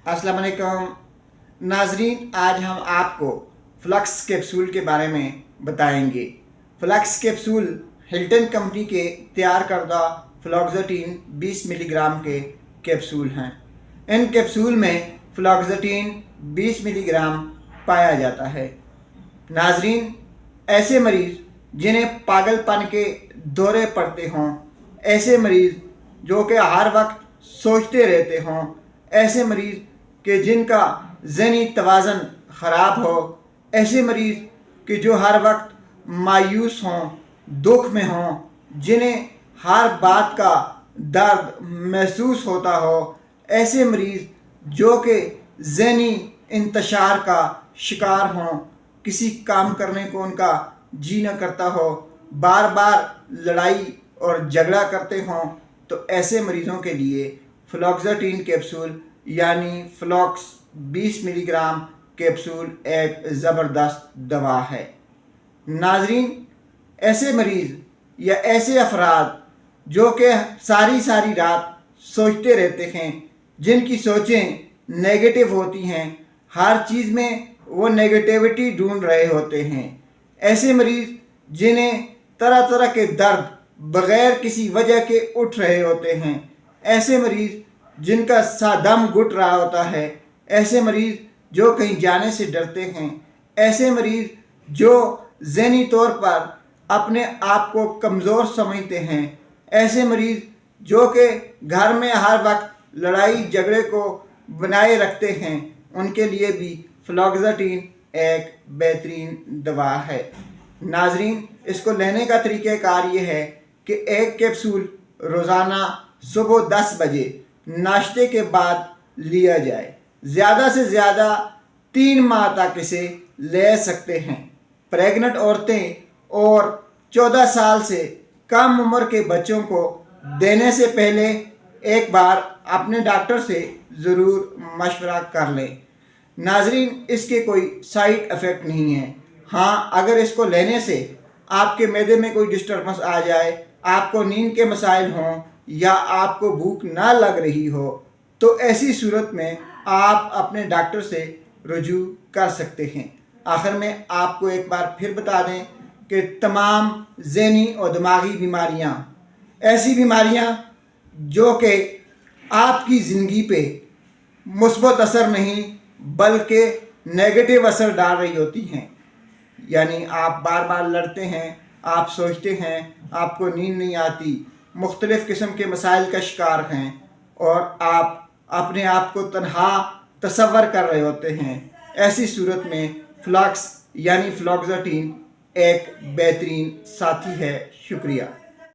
अस्सलाम वालेकुम नाजरीन, आज हम आपको फ्लक्स कैप्सूल के बारे में बताएंगे। फ्लक्स कैप्सूल हिल्टन कंपनी के तैयार करदा फ्लॉक्साटीन 20 मिलीग्राम के कैप्सूल हैं। इन कैप्सूल में फ्लॉक्साटीन 20 मिलीग्राम पाया जाता है। नाजरीन, ऐसे मरीज़ जिन्हें पागलपन के दौरे पड़ते हों, ऐसे मरीज़ जो कि हर वक्त सोचते रहते हों, ऐसे मरीज़ कि जिनका ज़हनी तवाज़न ख़राब हो, ऐसे मरीज़ कि जो हर वक्त मायूस हों, दुख में हों, जिन्हें हर बात का दर्द महसूस होता हो, ऐसे मरीज़ जो कि ज़हनी इंतशार का शिकार हों, किसी काम करने को उनका जी न करता हो, बार बार लड़ाई और झगड़ा करते हों, तो ऐसे मरीज़ों के लिए फ्लॉक्साटीन कैप्सूल यानी फ्लॉक्स 20 मिलीग्राम कैप्सूल एक ज़बरदस्त दवा है। नाजरीन, ऐसे मरीज़ या ऐसे अफराद जो कि सारी रात सोचते रहते हैं, जिनकी सोचें नेगेटिव होती हैं, हर चीज़ में वो नेगेटिविटी ढूंढ रहे होते हैं, ऐसे मरीज़ जिन्हें तरह तरह के दर्द बग़ैर किसी वजह के उठ रहे होते हैं, ऐसे मरीज़ जिनका दम घुट रहा होता है, ऐसे मरीज़ जो कहीं जाने से डरते हैं, ऐसे मरीज़ जो ज़हनी तौर पर अपने आप को कमज़ोर समझते हैं, ऐसे मरीज़ जो कि घर में हर वक्त लड़ाई झगड़े को बनाए रखते हैं, उनके लिए भी फ्लॉक्साटीन एक बेहतरीन दवा है। नाजरीन, इसको लेने का तरीक़ाकार ये है कि एक कैप्सूल रोज़ाना सुबह 10 बजे नाश्ते के बाद लिया जाए। ज़्यादा से ज़्यादा 3 माह तक इसे ले सकते हैं। प्रेग्नेंट औरतें और 14 साल से कम उम्र के बच्चों को देने से पहले एक बार अपने डॉक्टर से ज़रूर मशवरा कर लें। नाजरीन, इसके कोई साइड इफ़ेक्ट नहीं है। हाँ, अगर इसको लेने से आपके मैदे में कोई डिस्टर्बेंस आ जाए, आपको नींद के मसाइल हों या आपको भूख ना लग रही हो, तो ऐसी सूरत में आप अपने डॉक्टर से रुजू कर सकते हैं। आखिर में आपको एक बार फिर बता दें कि तमाम ज़हनी और दिमागी बीमारियां, ऐसी बीमारियां जो कि आपकी ज़िंदगी पे मुस्बत असर नहीं बल्कि नेगेटिव असर डाल रही होती हैं, यानी आप बार बार लड़ते हैं, आप सोचते हैं, आपको नींद नहीं आती, मुख्तलिफ़ किस्म के मसाइल का शिकार हैं और आप अपने आप को तन्हा तसव्वुर कर रहे होते हैं, ऐसी सूरत में फ्लक्स यानी फ्लॉक्साटीन एक बेहतरीन साथी है। शुक्रिया।